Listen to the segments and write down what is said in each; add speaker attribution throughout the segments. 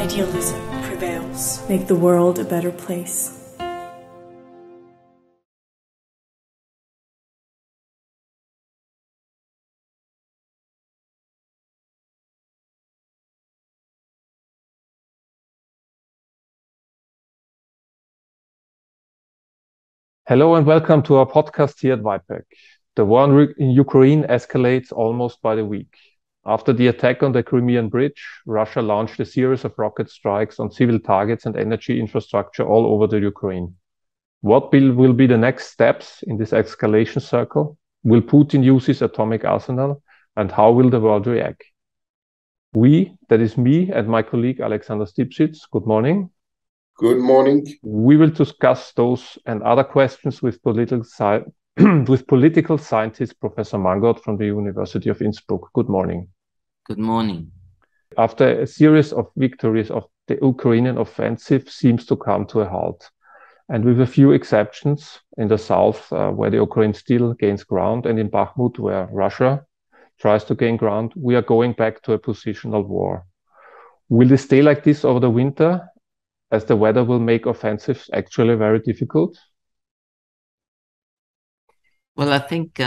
Speaker 1: idealism prevails.
Speaker 2: Make the world a better place.
Speaker 3: Hello and welcome to our podcast here at VIPEC. The war in Ukraine escalates almost by the week. After the attack on the Crimean Bridge, Russia launched a series of rocket strikes on civil targets and energy infrastructure all over the Ukraine. What will be the next steps in this escalation circle? Will Putin use his atomic arsenal? And how will the world react? We, that is me and my colleague Alexander Stipsitz, good morning.
Speaker 4: Good morning.
Speaker 3: We will discuss those and other questions with political scientist Professor Mangold from the University of Innsbruck. Good morning.
Speaker 5: Good morning.
Speaker 3: After a series of victories of the Ukrainian offensive seems to come to a halt, and with a few exceptions in the south where the Ukraine still gains ground, and in Bakhmut where Russia tries to gain ground, we are going back to a positional war. Will this stay like this over the winter, as the weather will make offensives actually very difficult?
Speaker 5: Well, I think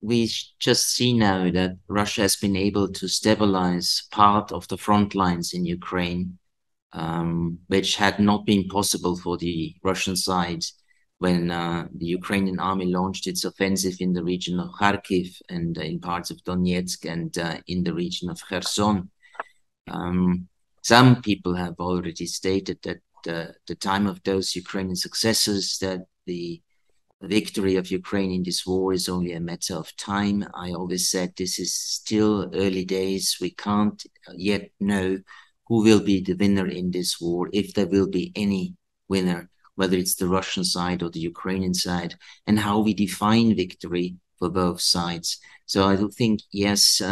Speaker 5: we just see now that Russia has been able to stabilize part of the front lines in Ukraine, which had not been possible for the Russian side when the Ukrainian army launched its offensive in the region of Kharkiv and in parts of Donetsk and in the region of Kherson. Some people have already stated that the time of those Ukrainian successors, that the victory of Ukraine in this war is only a matter of time. I always said this is still early days. We can't yet know who will be the winner in this war, if there will be any winner, whether it's the Russian side or the Ukrainian side, and how we define victory for both sides. So I do think, yes,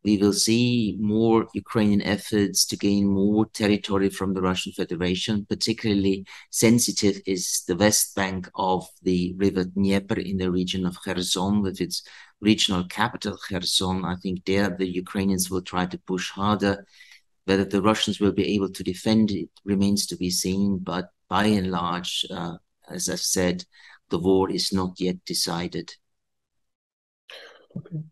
Speaker 5: we will see more Ukrainian efforts to gain more territory from the Russian Federation. Particularly sensitive is the west bank of the river Dnieper in the region of Kherson, with its regional capital Kherson. I think there the Ukrainians will try to push harder. Whether the Russians will be able to defend it remains to be seen. But by and large, as I've said, the war is not yet decided.
Speaker 3: Okay.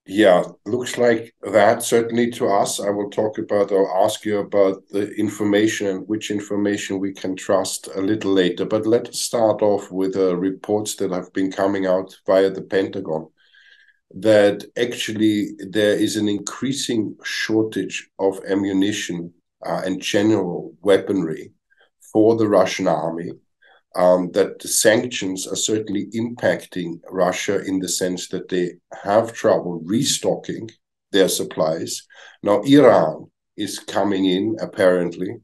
Speaker 4: Yeah, looks like that, certainly to us. I will talk about or ask you about the information and which information we can trust a little later. But let us start off with reports that have been coming out via the Pentagon, that actually there is an increasing shortage of ammunition and general weaponry for the Russian army. That the sanctions are certainly impacting Russia in the sense that they have trouble restocking their supplies. Now, Iran is coming in, apparently,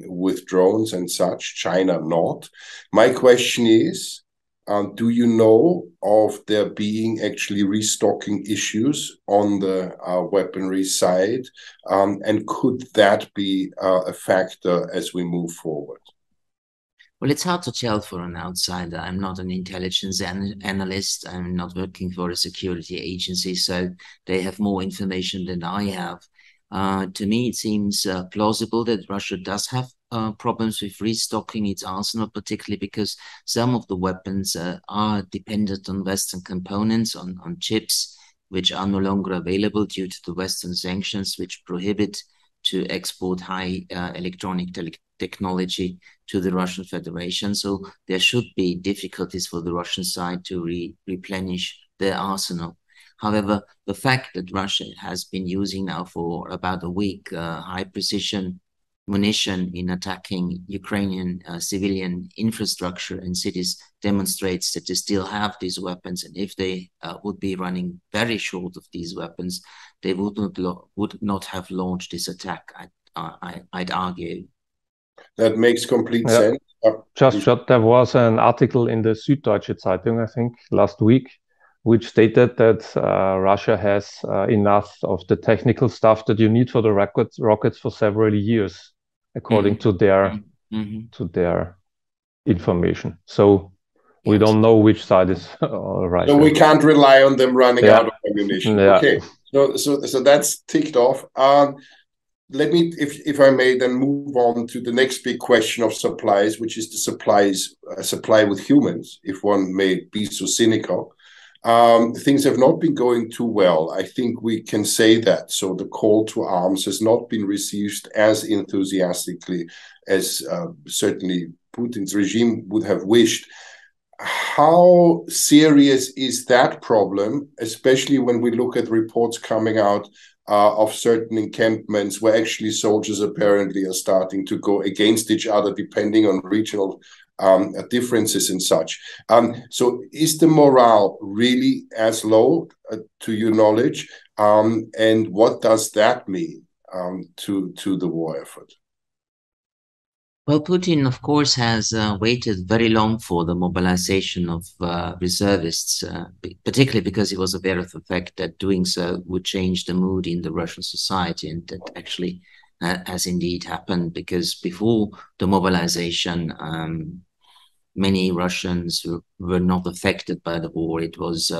Speaker 4: with drones and such, China not. My question is, do you know of there being actually restocking issues on the weaponry side? And could that be a factor as we move forward?
Speaker 5: Well, it's hard to tell for an outsider. I'm not an intelligence analyst. I'm not working for a security agency, so they have more information than I have. To me, it seems plausible that Russia does have problems with restocking its arsenal, particularly because some of the weapons are dependent on Western components, on chips, which are no longer available due to the Western sanctions, which prohibit to export high electronic technology to the Russian Federation. So there should be difficulties for the Russian side to replenish their arsenal. However, the fact that Russia has been using now for about a week high precision munition in attacking Ukrainian civilian infrastructure and cities demonstrates that they still have these weapons. And if they would be running very short of these weapons, they would not have launched this attack, I'd argue.
Speaker 4: That makes complete sense.
Speaker 3: There was an article in the Süddeutsche Zeitung, I think, last week, which stated that Russia has enough of the technical stuff that you need for the rockets for several years, according to their information. So we don't know which side is right.
Speaker 4: So we can't rely on them running out of ammunition.
Speaker 3: Yeah.
Speaker 4: Okay. So that's ticked off. let me, if I may, then move on to the next big question of supplies, which is the supply with humans, if one may be so cynical. Things have not been going too well. I think we can say that. So the call to arms has not been received as enthusiastically as certainly Putin's regime would have wished. How serious is that problem, especially when we look at reports coming out of certain encampments where actually soldiers apparently are starting to go against each other depending on regional differences and such. So is the morale really as low, to your knowledge? And what does that mean to the war effort?
Speaker 5: Well, Putin, of course, has waited very long for the mobilization of reservists, particularly because he was aware of the fact that doing so would change the mood in the Russian society. And that actually has indeed happened, because before the mobilization, many Russians were not affected by the war. It was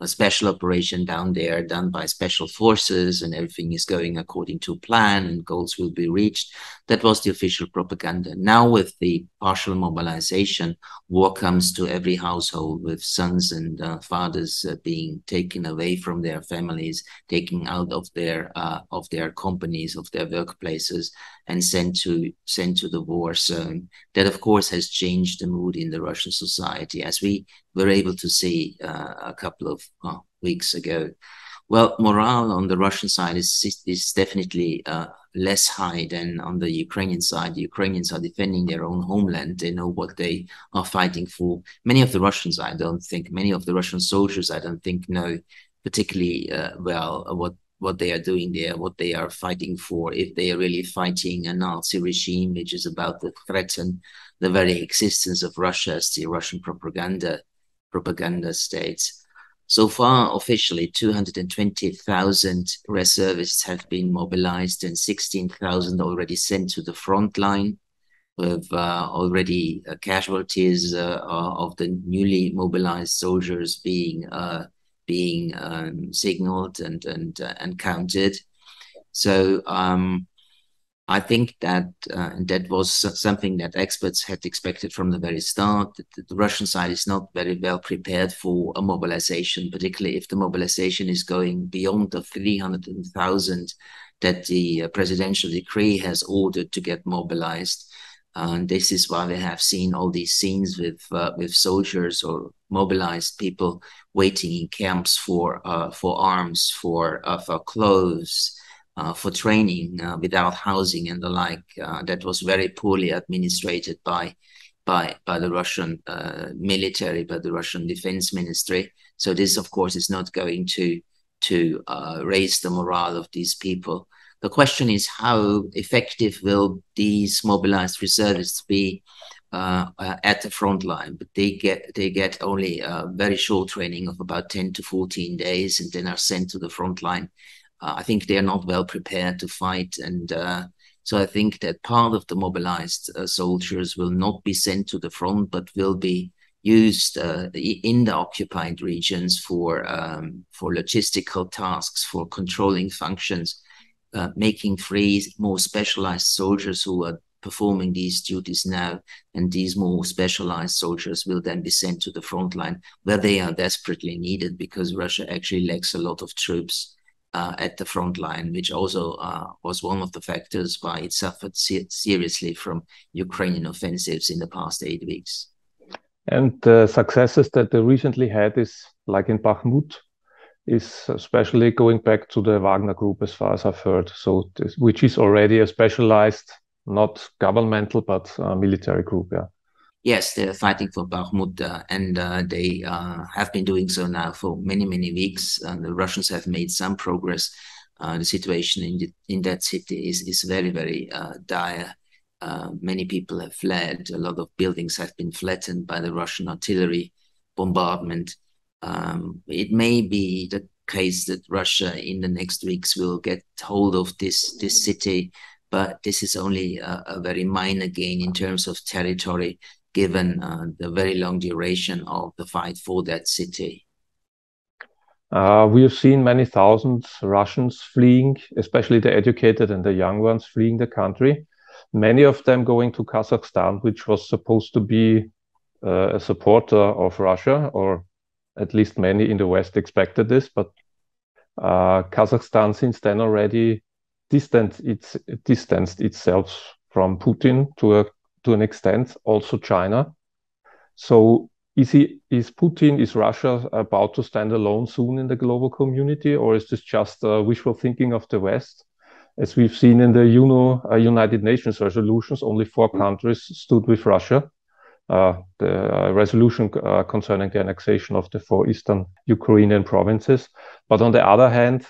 Speaker 5: a special operation down there done by special forces, and everything is going according to plan and goals will be reached. That was the official propaganda. Now with the partial mobilization, war comes to every household, with sons and fathers being taken away from their families, taken out of their companies, of their workplaces, and sent to the war zone. That, of course, has changed the mood in the Russian society, as we were able to see a couple of weeks ago. Well, morale on the Russian side is definitely less high than on the Ukrainian side. The Ukrainians are defending their own homeland. They know what they are fighting for. Many of the Russians, many of the Russian soldiers, I don't think, know particularly well what they are doing there, what they are fighting for, if they are really fighting a Nazi regime, which is about to threaten the very existence of Russia as the Russian propaganda states. So far, officially, 220,000 reservists have been mobilized and 16,000 already sent to the front line, with already casualties of the newly mobilized soldiers being signaled and counted. So I think that that was something that experts had expected from the very start. That the Russian side is not very well prepared for a mobilization, particularly if the mobilization is going beyond the 300,000 that the presidential decree has ordered to get mobilized. And this is why we have seen all these scenes with soldiers or mobilized people waiting in camps for arms, for clothes, for training, without housing and the like. That was very poorly administrated by the Russian military, by the Russian Defense Ministry. So this, of course, is not going to raise the morale of these people. The question is, how effective will these mobilized reservists be at the front line? But they get only a very short training of about 10 to 14 days, and then are sent to the front line. I think they are not well prepared to fight, and so I think that part of the mobilized soldiers will not be sent to the front, but will be used in the occupied regions for logistical tasks, for controlling functions, making free more specialized soldiers who are performing these duties now, and these more specialized soldiers will then be sent to the front line, where they are desperately needed, because Russia actually lacks a lot of troops at the front line, which also was one of the factors why it suffered seriously from Ukrainian offensives in the past 8 weeks.
Speaker 3: And the successes that they recently had is, like in Bakhmut, is especially going back to the Wagner Group, as far as I've heard. So, which is already a specialized, not governmental, but military group, yeah.
Speaker 5: Yes, they're fighting for Bakhmut, and they have been doing so now for many, many weeks. The Russians have made some progress. The situation in that city is very, very dire. Many people have fled. A lot of buildings have been flattened by the Russian artillery bombardment. It may be the case that Russia in the next weeks will get hold of this city, but this is only a very minor gain in terms of territory, given the very long duration of the fight for that city.
Speaker 3: We have seen many thousands Russians fleeing, especially the educated and the young ones fleeing the country. Many of them going to Kazakhstan, which was supposed to be a supporter of Russia, or at least many in the West expected this. But Kazakhstan since then already distanced itself from Putin to an extent, also China. So is Putin, is Russia about to stand alone soon in the global community, or is this just wishful thinking of the West? As we've seen in the United Nations resolutions, only 4 countries stood with Russia. The resolution concerning the annexation of the 4 eastern Ukrainian provinces. But on the other hand,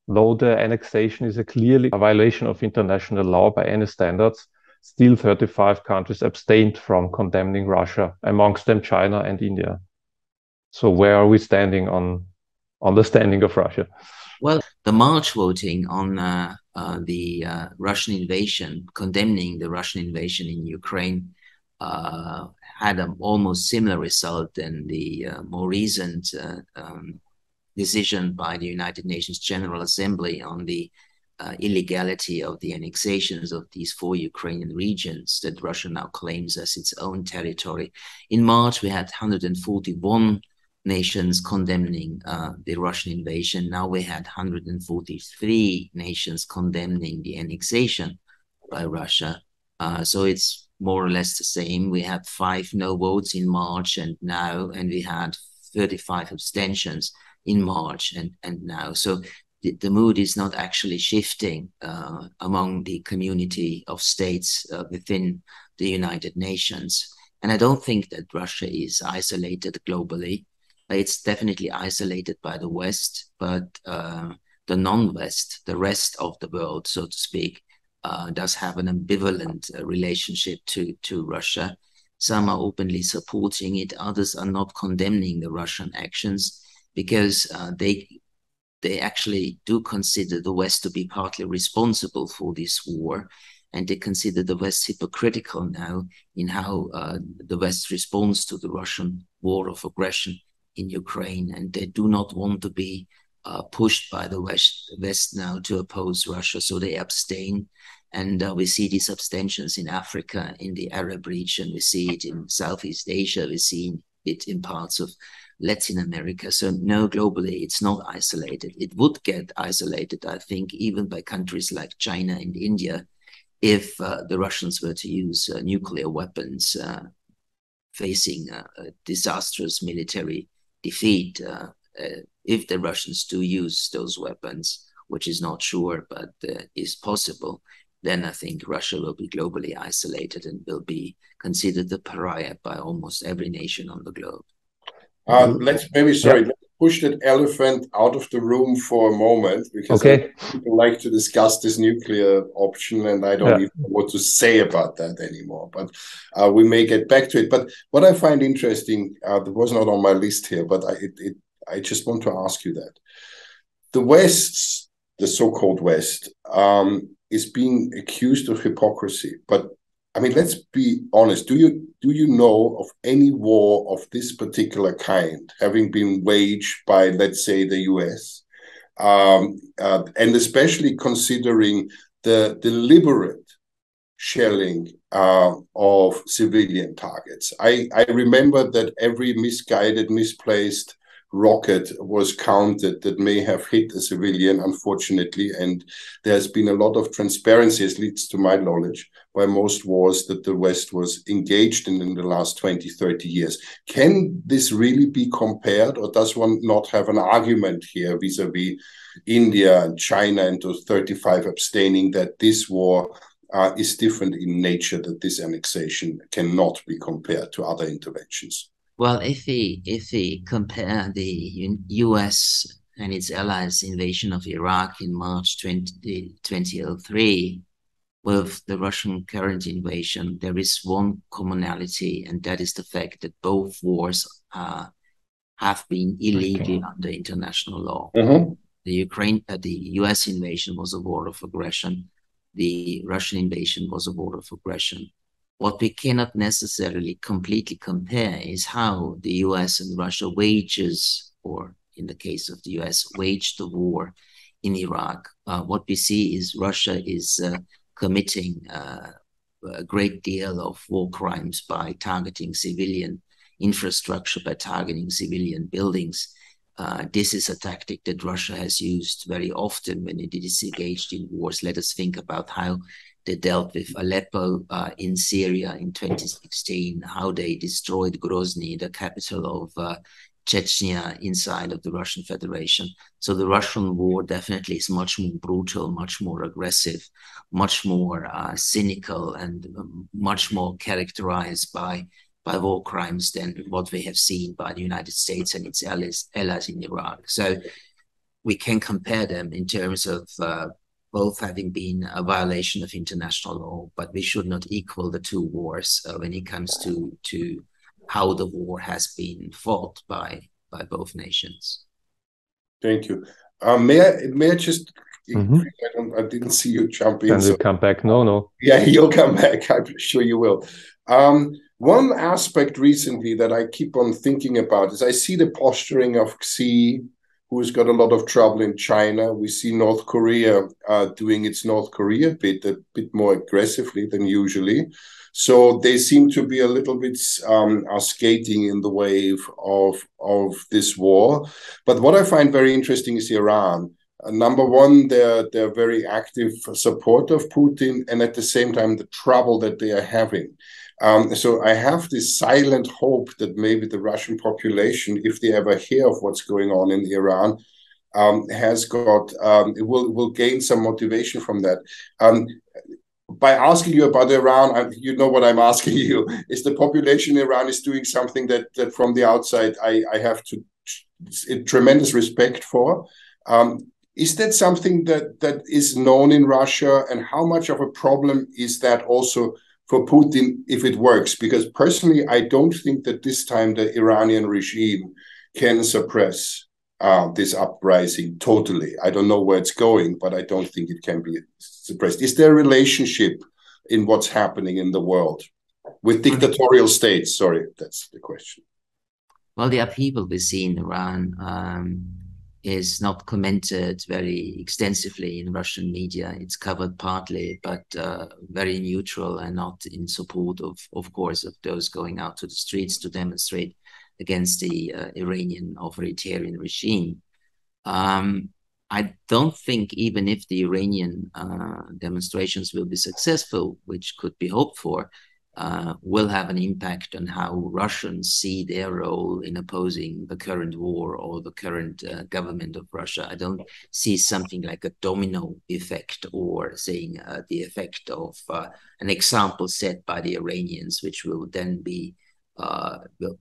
Speaker 3: though the annexation is clearly a violation of international law by any standards, still 35 countries abstained from condemning Russia, amongst them China and India. So where are we standing on the standing of Russia?
Speaker 5: Well, the March voting on the Russian invasion, condemning the Russian invasion in Ukraine, had an almost similar result than the more recent decision by the United Nations General Assembly on the illegality of the annexations of these 4 Ukrainian regions that Russia now claims as its own territory. In March, we had 141 nations condemning the Russian invasion. Now we had 143 nations condemning the annexation by Russia. So it's more or less the same. We had 5 no votes in March and we had 35 abstentions in March and now. So the mood is not actually shifting among the community of states within the United Nations. And I don't think that Russia is isolated globally. It's definitely isolated by the West, but the non-West, the rest of the world, so to speak, does have an ambivalent relationship to Russia. Some are openly supporting it, others are not condemning the Russian actions because they actually do consider the West to be partly responsible for this war, and they consider the West hypocritical now in how the West responds to the Russian war of aggression in Ukraine, and they do not want to be pushed by the West now to oppose Russia, so they abstain. And we see these abstentions in Africa, in the Arab region, we see it in Southeast Asia, we see it in parts of Latin America. So no, globally, it's not isolated. It would get isolated, I think, even by countries like China and India, if the Russians were to use nuclear weapons, facing a disastrous military defeat. If the Russians do use those weapons, which is not sure, but is possible, then I think Russia will be globally isolated and will be considered the pariah by almost every nation on the globe.
Speaker 4: Let's push that elephant out of the room for a moment, because people like to discuss this nuclear option, and I don't even know what to say about that anymore. But we may get back to it. But what I find interesting, that was not on my list here, but I just want to ask you that. The West, the so-called West, is being accused of hypocrisy. But I mean, let's be honest. Do you know of any war of this particular kind having been waged by, let's say, the US, and especially considering the deliberate shelling of civilian targets? I remember that every misguided, misplaced rocket was counted that may have hit a civilian, unfortunately, and there's been a lot of transparency, at least to my knowledge, by most wars that the West was engaged in the last 20, 30 years. Can this really be compared, or does one not have an argument here vis-a-vis India and China and those 35 abstaining, that this war is different in nature, that this annexation cannot be compared to other interventions?
Speaker 5: Well, if we compare the US and its allies' invasion of Iraq in March 2003 with the Russian current invasion, there is one commonality, and that is the fact that both wars have been illegal under international law.
Speaker 4: Mm-hmm.
Speaker 5: The US invasion was a war of aggression. The Russian invasion was a war of aggression. What we cannot necessarily completely compare is how the US and Russia wages or in the case of the US, waged the war in Iraq. What we see is Russia is committing a great deal of war crimes by targeting civilian infrastructure, by targeting civilian buildings. This is a tactic that Russia has used very often when it is engaged in wars. Let us think about how they dealt with Aleppo in Syria in 2016, how they destroyed Grozny, the capital of Chechnya, inside of the Russian Federation. So the Russian war definitely is much more brutal, much more aggressive, much more cynical, and much more characterized by war crimes than what we have seen by the United States and its allies in Iraq. So we can compare them in terms of both having been a violation of international law, but we should not equal the two wars when it comes to how the war has been fought by both nations.
Speaker 4: Thank you. May I just? I didn't see you jump in.
Speaker 3: Can you come back? No.
Speaker 4: Yeah, you'll come back. I'm sure you will. One aspect recently that I keep on thinking about is I see the posturing of Xi, who's got a lot of trouble in China. We see North Korea doing its North Korea bit a bit more aggressively than usually. So they seem to be a little bit skating in the wave of this war. But what I find very interesting is Iran. Number one, they're very active supporter of Putin, and at the same time, the trouble that they are having. So I have this silent hope that maybe the Russian population, if they ever hear of what's going on in Iran, will gain some motivation from that. By asking you about Iran, you know what I'm asking you, is the population in Iran is doing something that from the outside I have tremendous respect for. Is that something that is known in Russia, and how much of a problem is that also for Putin if it works? Because personally, I don't think that this time the Iranian regime can suppress this uprising totally. I don't know where it's going, but I don't think it can be suppressed. Is there a relationship in what's happening in the world with dictatorial states? Sorry, that's the question.
Speaker 5: Well, the upheaval we see in Iran is not commented very extensively in Russian media. It's covered partly, but very neutral and not in support of course, of those going out to the streets to demonstrate against the Iranian authoritarian regime. I don't think even if the Iranian demonstrations will be successful, which could be hoped for, will have an impact on how Russians see their role in opposing the current war or the current government of Russia. I don't see something like a domino effect or saying the effect of an example set by the Iranians, which will then be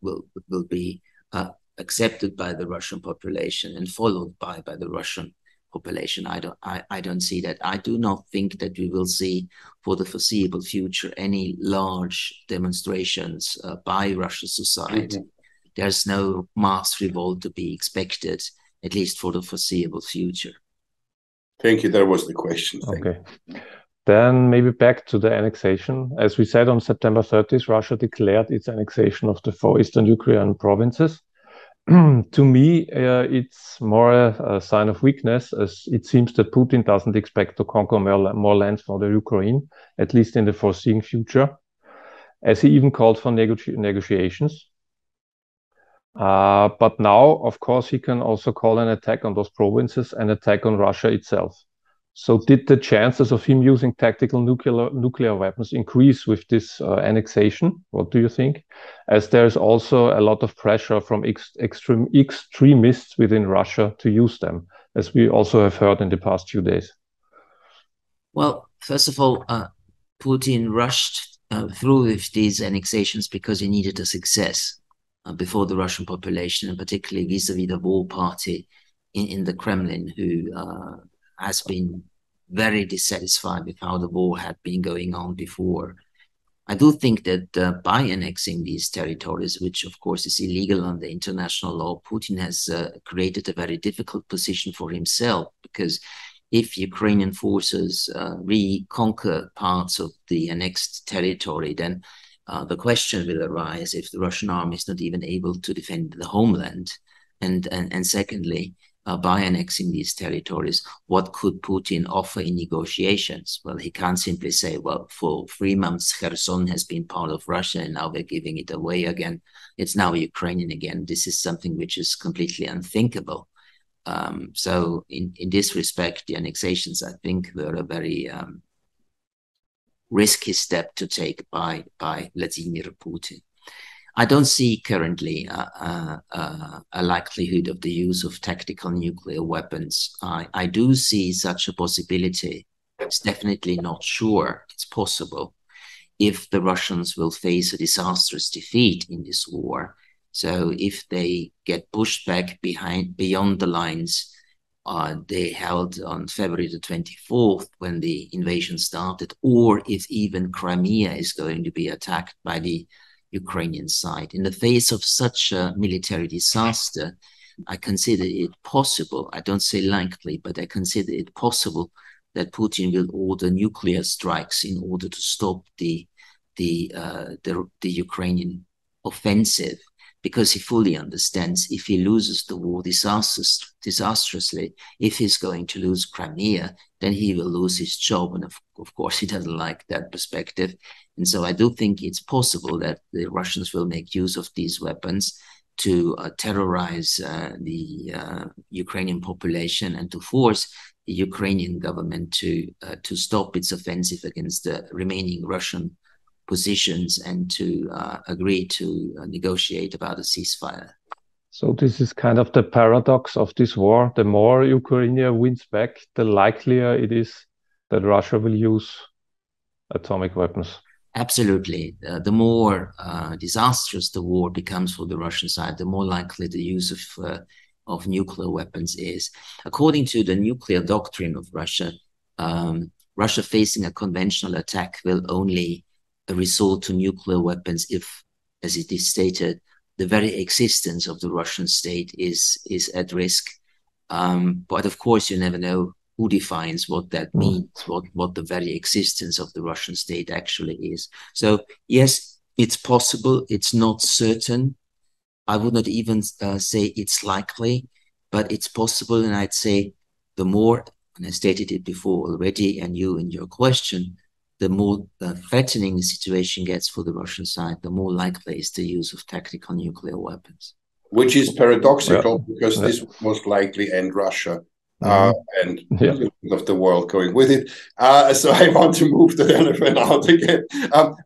Speaker 5: will be accepted by the Russian population and followed by the Russian population. I don't see that. I do not think that we will see for the foreseeable future any large demonstrations by Russian society. There's no mass revolt to be expected, at least for the foreseeable future.
Speaker 4: Thank you. That was the question.
Speaker 3: Okay. Then maybe back to the annexation. As we said, on September 30th, Russia declared its annexation of the 4 eastern Ukrainian provinces. To me, it's more a sign of weakness, as it seems that Putin doesn't expect to conquer more lands for the Ukraine, at least in the foreseeing future, as he even called for negotiations. But now, of course, he can also call an attack on those provinces, an attack on Russia itself. So did the chances of him using tactical nuclear weapons increase with this annexation? What do you think? As there's also a lot of pressure from extremists within Russia to use them, as we also have heard in the past few days.
Speaker 5: Well, first of all, Putin rushed through with these annexations because he needed a success before the Russian population, and particularly vis-a-vis the war party in the Kremlin, who has been very dissatisfied with how the war had been going on before. I do think that by annexing these territories, which of course is illegal under international law, Putin has created a very difficult position for himself, because if Ukrainian forces reconquer parts of the annexed territory, then the question will arise if the Russian army is not even able to defend the homeland. And secondly, by annexing these territories, what could Putin offer in negotiations? Well, he can't simply say, well, for 3 months, Kherson has been part of Russia and now we're giving it away again. It's now Ukrainian again. This is something which is completely unthinkable. So in this respect, the annexations, I think, were a very risky step to take by Vladimir Putin. I don't see currently a likelihood of the use of tactical nuclear weapons. I do see such a possibility. It's definitely not sure. It's possible if the Russians will face a disastrous defeat in this war. So if they get pushed back beyond the lines they held on February the 24th when the invasion started, or if even Crimea is going to be attacked by the Ukrainian side. In the face of such a military disaster, I consider it possible, I don't say likely, but I consider it possible that Putin will order nuclear strikes in order to stop the Ukrainian offensive, because he fully understands if he loses the war disastrously, if he's going to lose Crimea, then he will lose his job. And of course, he doesn't like that perspective. And so I do think it's possible that the Russians will make use of these weapons to terrorize the Ukrainian population and to force the Ukrainian government to stop its offensive against the remaining Russian positions and to agree to negotiate about a ceasefire.
Speaker 3: So this is kind of the paradox of this war. The more Ukraine wins back, the likelier it is that Russia will use atomic weapons.
Speaker 5: Absolutely. The more disastrous the war becomes for the Russian side, the more likely the use of nuclear weapons is. According to the nuclear doctrine of Russia, Russia facing a conventional attack will only resort to nuclear weapons if, as it is stated, the very existence of the Russian state is at risk. But of course, you never know who defines what that means, what the very existence of the Russian state actually is. So yes, it's possible. It's not certain. I would not even say it's likely, but it's possible. And I'd say the more, and I stated it before already, and you in your question, the more threatening the situation gets for the Russian side, the more likely is the use of tactical nuclear weapons.
Speaker 4: Which is paradoxical, because this would most likely end Russia and of the world going with it. So I want to move the elephant out again.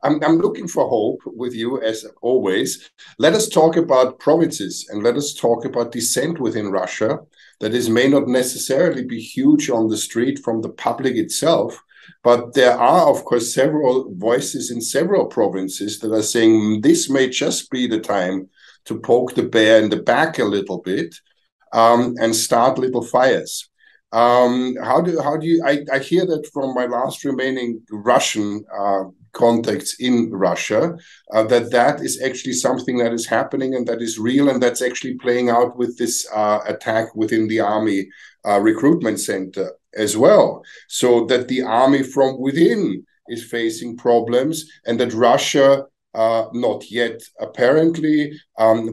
Speaker 4: I'm looking for hope with you, as always. Let us talk about provinces and let us talk about dissent within Russia. That is, may not necessarily be huge on the street from the public itself, but there are, of course, several voices in several provinces that are saying this may just be the time to poke the bear in the back a little bit and start little fires. How do you? I hear that from my last remaining Russian contacts in Russia, that is actually something that is happening and that is real, and that's actually playing out with this attack within the army recruitment center as well, so that the army from within is facing problems, and that Russia, not yet apparently,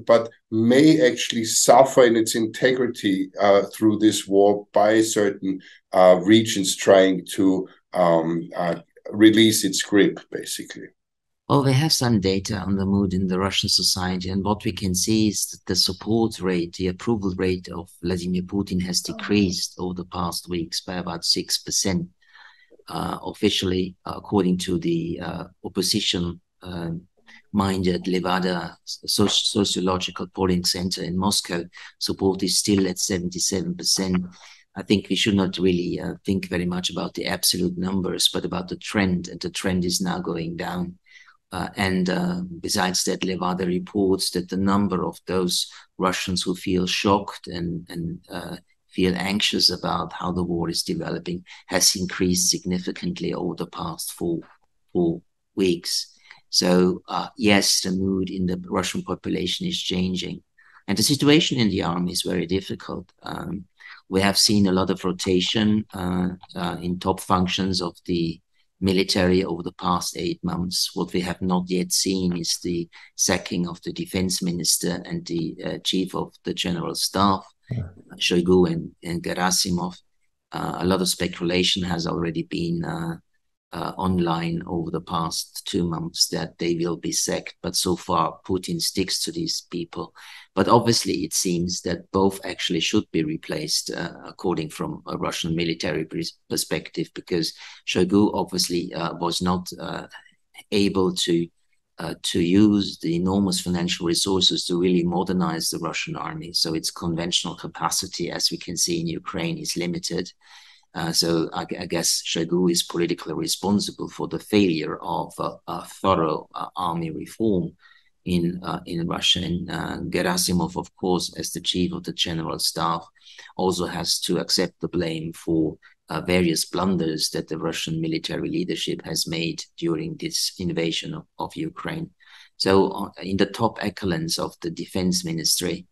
Speaker 4: but may actually suffer in its integrity through this war by certain regions trying to release its grip, basically.
Speaker 5: Well, we have some data on the mood in the Russian society, and what we can see is that the support rate, the approval rate of Vladimir Putin has decreased over the past weeks by about 6%. Officially, according to the opposition-minded Levada Sociological Polling Center in Moscow, support is still at 77%. I think we should not really think very much about the absolute numbers, but about the trend, and the trend is now going down. Besides that, Levada reports that the number of those Russians who feel shocked and feel anxious about how the war is developing has increased significantly over the past four weeks. So yes, the mood in the Russian population is changing. And the situation in the army is very difficult. We have seen a lot of rotation in top functions of the military over the past 8 months. What we have not yet seen is the sacking of the defense minister and the chief of the general staff, Shoigu and Gerasimov. A lot of speculation has already been online over the past 2 months that they will be sacked, but so far Putin sticks to these people. But obviously it seems that both actually should be replaced according from a Russian military perspective, because Shoigu obviously was not able to use the enormous financial resources to really modernize the Russian army. So its conventional capacity, as we can see in Ukraine, is limited. So I guess Shoigu is politically responsible for the failure of a thorough army reform in Russia. And Gerasimov, of course, as the chief of the general staff, also has to accept the blame for various blunders that the Russian military leadership has made during this invasion of Ukraine. So in the top echelons of the defense ministry,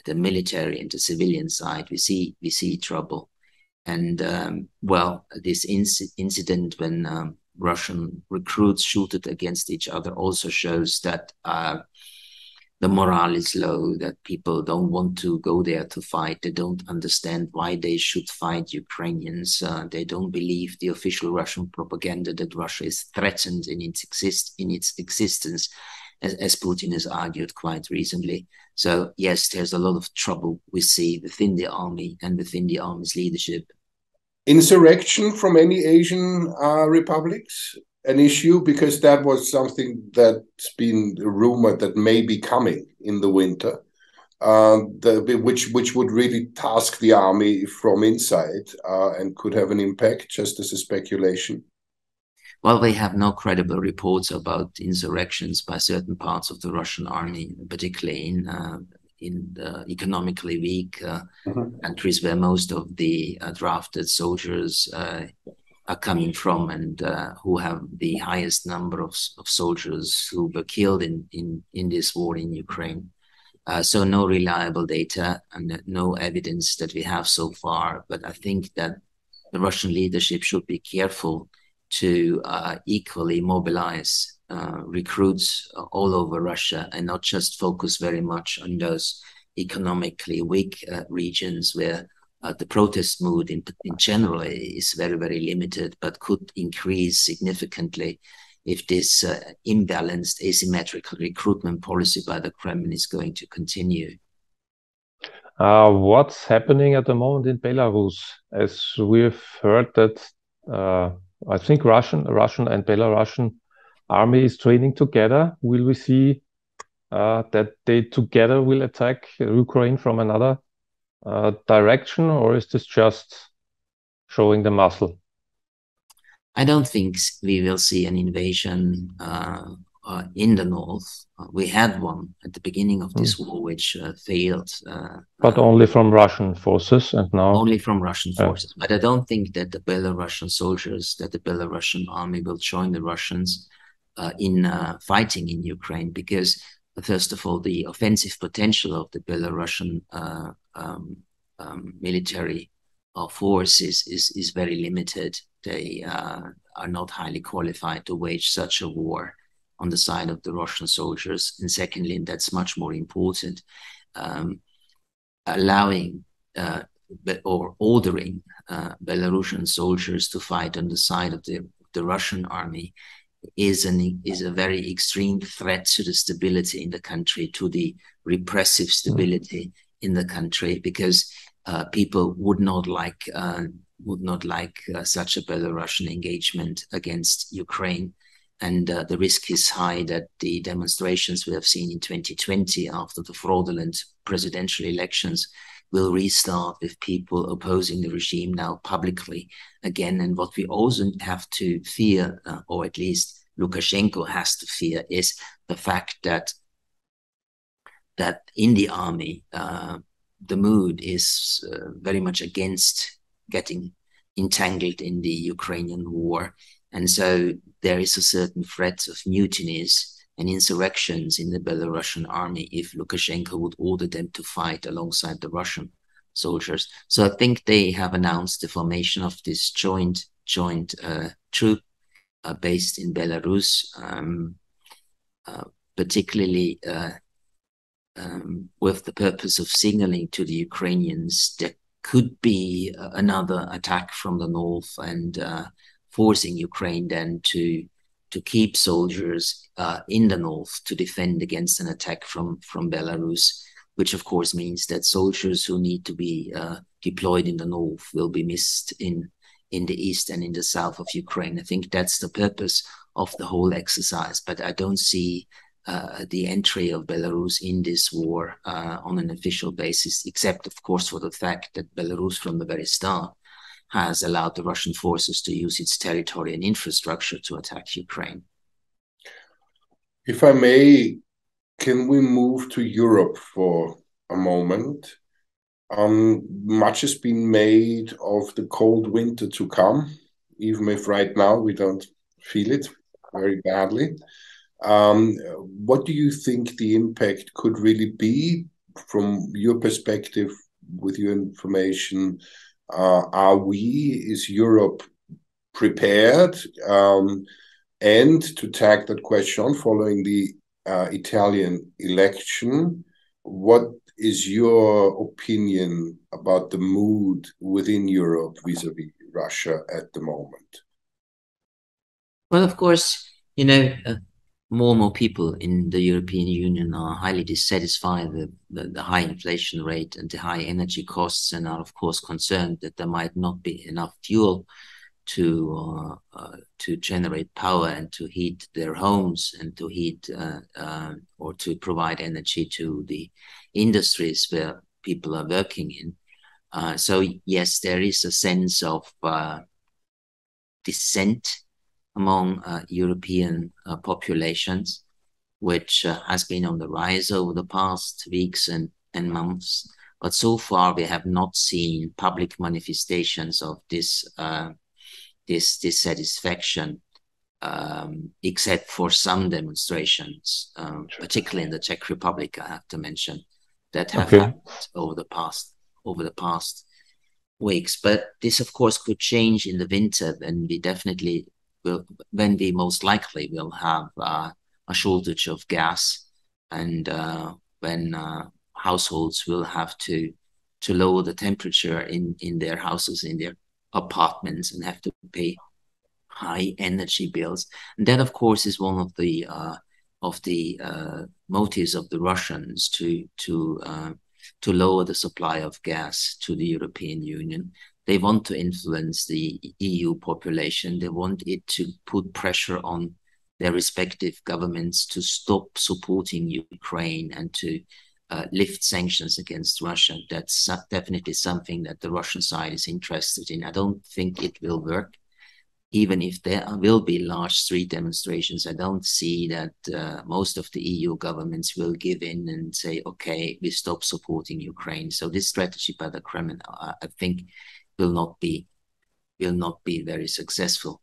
Speaker 5: the military and the civilian side, we see trouble. And well, this incident when Russian recruits shooted against each other also shows that the morale is low, that people don't want to go there to fight. They don't understand why they should fight Ukrainians. They don't believe the official Russian propaganda that Russia is threatened in its existence, as Putin has argued quite recently. So yes, there's a lot of trouble we see within the army and within the army's leadership.
Speaker 4: Insurrection from any Asian republics an issue? Because that was something that's been rumored that may be coming in the winter, which would really task the army from inside and could have an impact, just as a speculation.
Speaker 5: Well, we have no credible reports about insurrections by certain parts of the Russian army, particularly in the economically weak countries where most of the drafted soldiers are coming from, and who have the highest number of soldiers who were killed in this war in Ukraine. So no reliable data and no evidence that we have so far. But I think that the Russian leadership should be careful to equally mobilize recruits all over Russia and not just focus very much on those economically weak regions where the protest mood in general is very, very limited, but could increase significantly if this imbalanced asymmetrical recruitment policy by the Kremlin is going to continue.
Speaker 3: What's happening at the moment in Belarus? As we've heard that I think Russian and Belarusian army is training together. Will we see that they together will attack Ukraine from another direction, or is this just showing the muscle?
Speaker 5: I don't think we will see an invasion in the north. We had one at the beginning of this war, which failed.
Speaker 3: But only from Russian forces, and now
Speaker 5: only from Russian forces. But I don't think that the Belarusian soldiers, that the Belarusian army will join the Russians in fighting in Ukraine, because first of all, the offensive potential of the Belarusian military force is very limited. They are not highly qualified to wage such a war on the side of the Russian soldiers. And secondly, and that's much more important, allowing or ordering Belarusian soldiers to fight on the side of the Russian army is a very extreme threat to the stability in the country, to the repressive stability in the country, because people would not like such a Belarusian engagement against Ukraine. And the risk is high that the demonstrations we have seen in 2020 after the fraudulent presidential elections will restart with people opposing the regime now publicly again. And what we also have to fear, or at least Lukashenko has to fear, is the fact that in the army, the mood is very much against getting entangled in the Ukrainian war. And so there is a certain threat of mutinies and insurrections in the Belarusian army if Lukashenko would order them to fight alongside the Russian soldiers. So I think they have announced the formation of this joint troop based in Belarus, particularly with the purpose of signaling to the Ukrainians that could be another attack from the north, and forcing Ukraine then to keep soldiers in the north to defend against an attack from Belarus, which of course means that soldiers who need to be deployed in the north will be missed in the east and in the south of Ukraine. I think that's the purpose of the whole exercise, but I don't see the entry of Belarus in this war on an official basis, except, of course, for the fact that Belarus, from the very start, has allowed the Russian forces to use its territory and infrastructure to attack Ukraine.
Speaker 4: If I may, can we move to Europe for a moment? Much has been made of the cold winter to come, even if right now we don't feel it very badly. What do you think the impact could really be from your perspective, with your information? Is Europe prepared? And to tag that question, following the Italian election, what is your opinion about the mood within Europe vis-a-vis Russia at the moment?
Speaker 5: Well, of course, more and more people in the European Union are highly dissatisfied with the high inflation rate and the high energy costs, and are, of course, concerned that there might not be enough fuel to generate power and to heat their homes, and to heat or to provide energy to the industries where people are working in. So yes, there is a sense of dissent among European populations, which has been on the rise over the past weeks and months. But so far, we have not seen public manifestations of this dissatisfaction, except for some demonstrations, particularly in the Czech Republic, I have to mention, that have happened over the past weeks. But this, of course, could change in the winter, when we most likely will have a shortage of gas, and when households will have to lower the temperature in their houses, in their apartments, and have to pay high energy bills. And that, of course, is one of the motives of the Russians to lower the supply of gas to the European Union. They want to influence the EU population. They want it to put pressure on their respective governments to stop supporting Ukraine and to lift sanctions against Russia. That's definitely something that the Russian side is interested in. I don't think it will work. Even if there will be large street demonstrations, I don't see that most of the EU governments will give in and say, okay, we stop supporting Ukraine. So this strategy by the Kremlin, I think, will not be very successful.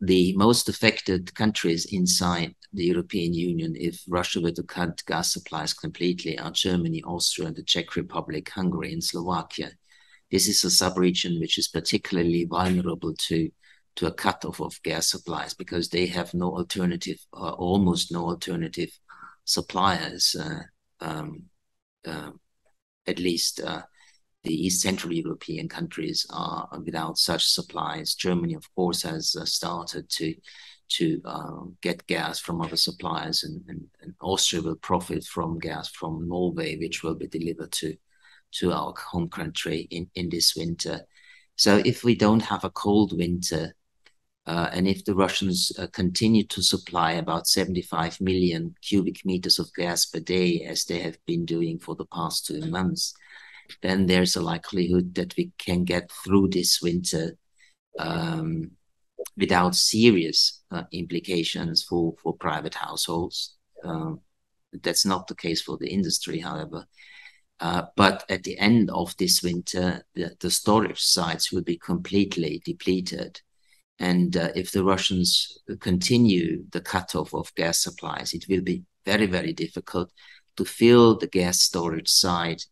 Speaker 5: The most affected countries inside the European Union, if Russia were to cut gas supplies completely, are Germany, Austria, the Czech Republic, Hungary, and Slovakia. This is a sub-region which is particularly vulnerable to a cutoff of gas supplies, because they have no alternative, almost no alternative suppliers. At least the East Central European countries are without such supplies. Germany, of course, has started to get gas from other suppliers, and Austria will profit from gas from Norway, which will be delivered to our home country in this winter. So if we don't have a cold winter, and if the Russians continue to supply about 75 million cubic meters of gas per day, as they have been doing for the past 2 months, then there's a likelihood that we can get through this winter without serious implications for private households. That's not the case for the industry, however. But at the end of this winter, the storage sites will be completely depleted. And if the Russians continue the cutoff of gas supplies, it will be very, very difficult to fill the gas storage site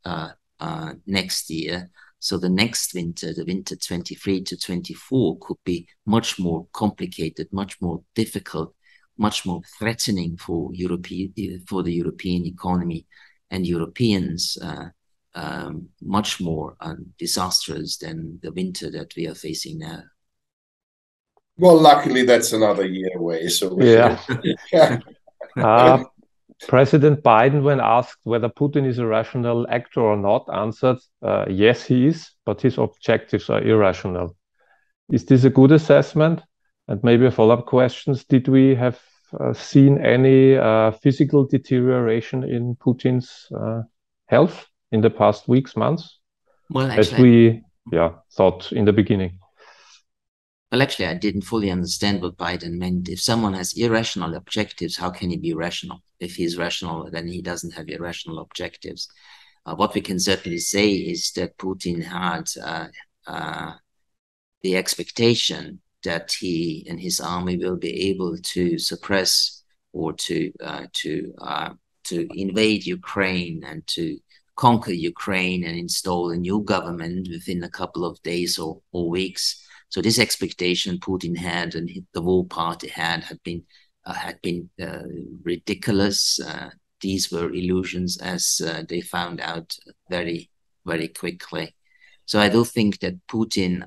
Speaker 5: next year So the next winter, the winter 23 to 24, could be much more complicated, much more difficult, much more threatening for the European economy and Europeans, much more disastrous than the winter that we are facing now.
Speaker 4: Well, luckily that's another year away. So
Speaker 3: Yeah.
Speaker 4: yeah.
Speaker 3: President Biden, when asked whether Putin is a rational actor or not, answered, yes, he is, but his objectives are irrational. Is this a good assessment? And maybe a follow-up question, did we have seen any physical deterioration in Putin's health in the past weeks, months?
Speaker 5: Well,
Speaker 3: actually, as we thought in the beginning.
Speaker 5: Well, actually, I didn't fully understand what Biden meant. If someone has irrational objectives, how can he be rational? If he's rational, then he doesn't have irrational objectives. What we can certainly say is that Putin had the expectation that he and his army will be able to suppress or to invade Ukraine and to conquer Ukraine and install a new government within a couple of days or weeks. So this expectation Putin had and the war party had been ridiculous. These were illusions, as they found out very, very quickly. So I do think that Putin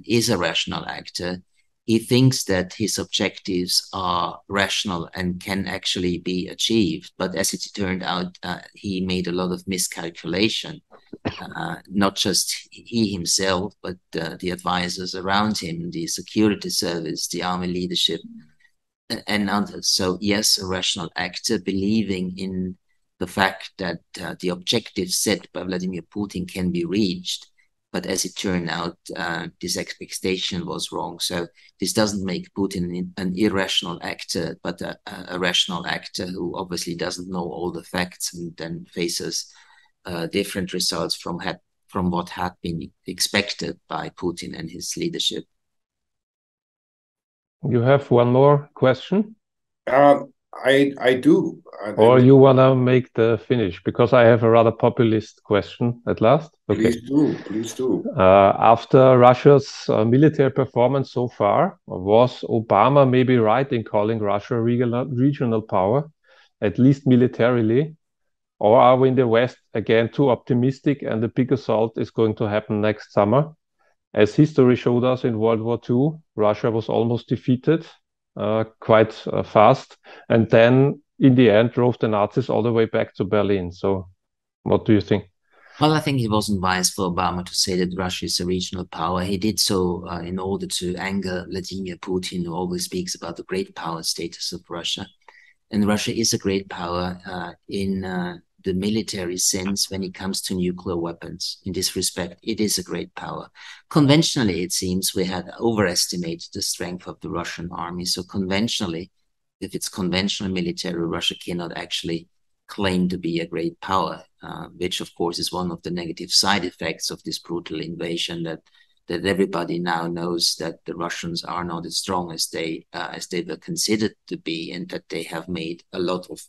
Speaker 5: is a rational actor. He thinks that his objectives are rational and can actually be achieved. But as it turned out, he made a lot of miscalculation. Not just he himself, but the advisors around him, the security service, the army leadership, and others. So yes, a rational actor believing in the fact that the objectives set by Vladimir Putin can be reached. But as it turned out, this expectation was wrong. So this doesn't make Putin an irrational actor, but a rational actor who obviously doesn't know all the facts and then faces different results from what had been expected by Putin and his leadership.
Speaker 3: You have one more question?
Speaker 4: I do.
Speaker 3: Or you want to make the finish? Because I have a rather populist question at last.
Speaker 4: Okay. Please do.
Speaker 3: After Russia's military performance so far, was Obama maybe right in calling Russia a regional power, at least militarily? Or are we in the West again too optimistic and the big assault is going to happen next summer? As history showed us in World War II, Russia was almost defeated quite fast, and then in the end drove the Nazis all the way back to Berlin. So what do you think?
Speaker 5: Well, I think it wasn't wise for Obama to say that Russia is a regional power. He did so in order to anger Vladimir Putin, who always speaks about the great power status of Russia. And Russia is a great power in the military sense when it comes to nuclear weapons. In this respect, it is a great power. Conventionally, it seems we had overestimated the strength of the Russian army. So conventionally, if it's conventional military, Russia cannot actually claim to be a great power, which of course is one of the negative side effects of this brutal invasion, that everybody now knows that the Russians are not as strong as they were considered to be, and that they have made a lot of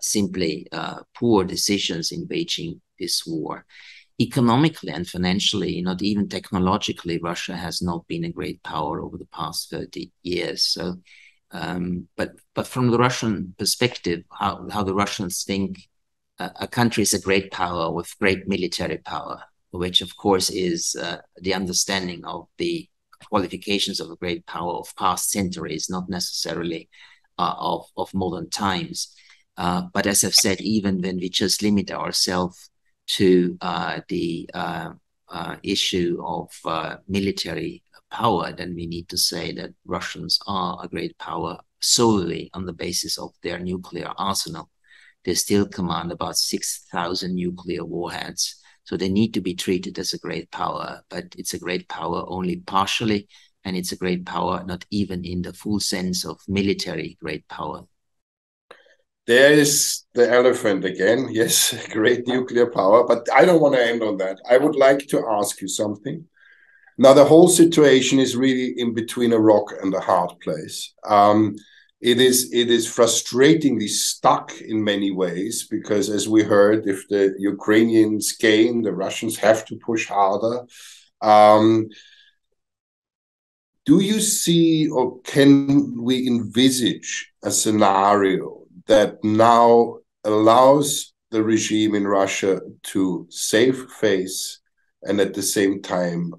Speaker 5: simply poor decisions in waging this war. Economically and financially, not even technologically, Russia has not been a great power over the past 30 years. So, but from the Russian perspective, how the Russians think a country is a great power with great military power, which of course is the understanding of the qualifications of a great power of past centuries, not necessarily of modern times. But as I've said, even when we just limit ourselves to the issue of military power, then we need to say that Russians are a great power solely on the basis of their nuclear arsenal. They still command about 6,000 nuclear warheads. So they need to be treated as a great power, but it's a great power only partially, and it's a great power not even in the full sense of military great power.
Speaker 4: There is the elephant again. Yes, great nuclear power, but I don't want to end on that. I would like to ask you something. Now, the whole situation is really in between a rock and a hard place. it is frustratingly stuck in many ways, because as we heard, if the Ukrainians gain, the Russians have to push harder. Do you see, or can we envisage a scenario that now allows the regime in Russia to save face and at the same time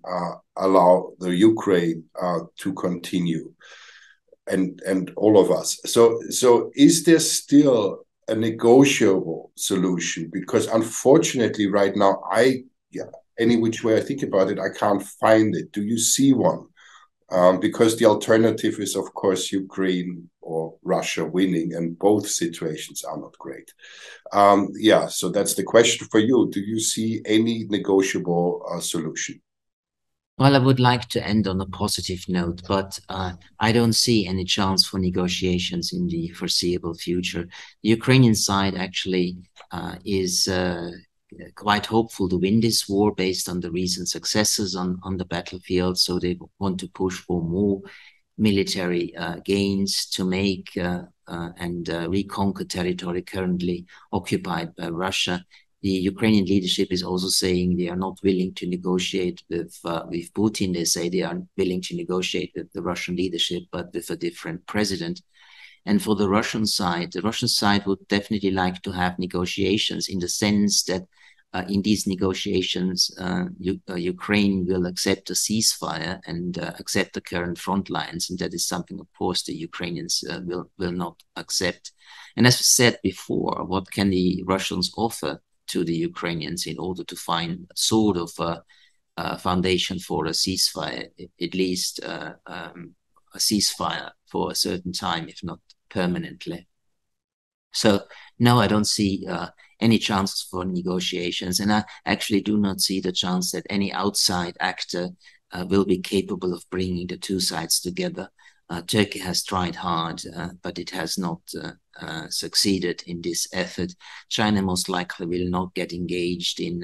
Speaker 4: allow the Ukraine to continue, and all of us? So is there still a negotiable solution? Because unfortunately, right now, any which way I think about it, I can't find it. Do you see one? Because the alternative is, of course, Ukraine or Russia winning, and both situations are not great. So that's the question for you. Do you see any negotiable solution?
Speaker 5: Well, I would like to end on a positive note, but I don't see any chance for negotiations in the foreseeable future. The Ukrainian side actually is quite hopeful to win this war based on the recent successes on the battlefield. So they want to push for more military gains to make and reconquer territory currently occupied by Russia. The Ukrainian leadership is also saying they are not willing to negotiate with Putin. They say they are willing to negotiate with the Russian leadership, but with a different president. And for the Russian side would definitely like to have negotiations, in the sense that in these negotiations, Ukraine will accept a ceasefire and accept the current front lines. And that is something, of course, the Ukrainians will not accept. And as I said before, what can the Russians offer to the Ukrainians in order to find sort of a foundation for a ceasefire, at least a ceasefire for a certain time, if not permanently? So no, I don't see any chances for negotiations, and I actually do not see the chance that any outside actor will be capable of bringing the two sides together. Turkey has tried hard, but it has not succeeded in this effort. China most likely will not get engaged in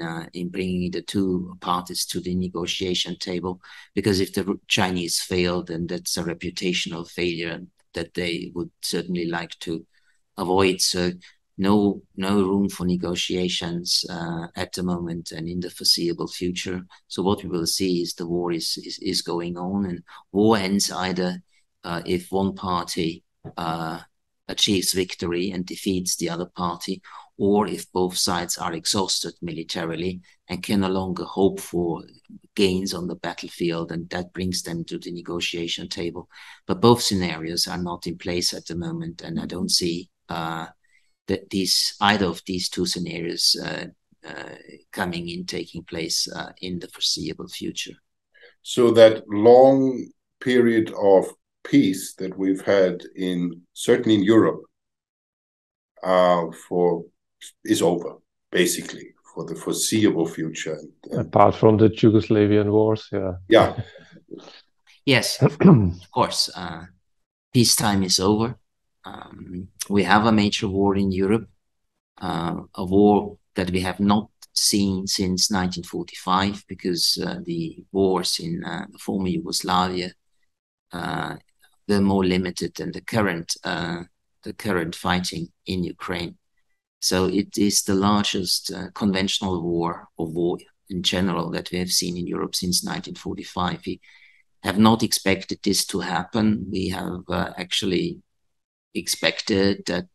Speaker 5: bringing the two parties to the negotiation table, because if the Chinese fail, then that's a reputational failure that they would certainly like to avoid. So no room for negotiations at the moment and in the foreseeable future. So what we will see is the war is going on, and war ends either if one party achieves victory and defeats the other party, or if both sides are exhausted militarily and can no longer hope for gains on the battlefield, and that brings them to the negotiation table. But both scenarios are not in place at the moment, and I don't see that either of these two scenarios taking place in the foreseeable future.
Speaker 4: So that long period of peace that we've had certainly in Europe is over, basically, for the foreseeable future.
Speaker 3: Apart from the Yugoslavian wars, yeah.
Speaker 4: Yeah.
Speaker 5: Yes, of course. Peacetime is over. We have a major war in Europe, a war that we have not seen since 1945, because the wars in the former Yugoslavia were more limited than the current fighting in Ukraine. So it is the largest conventional war, or war in general, that we have seen in Europe since 1945. We have not expected this to happen. We have actually expected that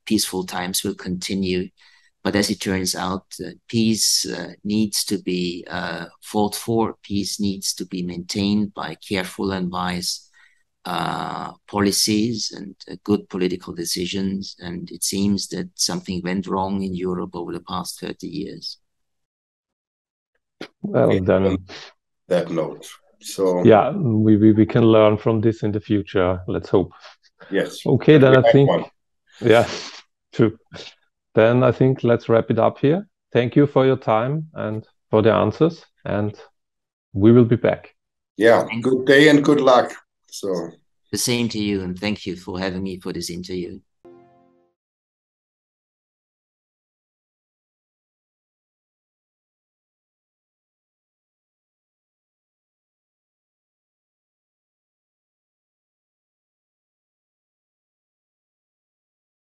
Speaker 5: peaceful times will continue. But as it turns out, peace needs to be fought for. Peace needs to be maintained by careful and wise policies and good political decisions. And it seems that something went wrong in Europe over the past 30 years.
Speaker 3: Well, then
Speaker 4: that note. So
Speaker 3: yeah, we can learn from this in the future. Let's hope.
Speaker 4: Yes.
Speaker 3: Okay, then I think, yeah, true. Then I think let's wrap it up here. Thank you for your time and for the answers, and we will be back.
Speaker 4: Yeah, good day and good luck. So
Speaker 5: the same to you, and thank you for having me for this interview.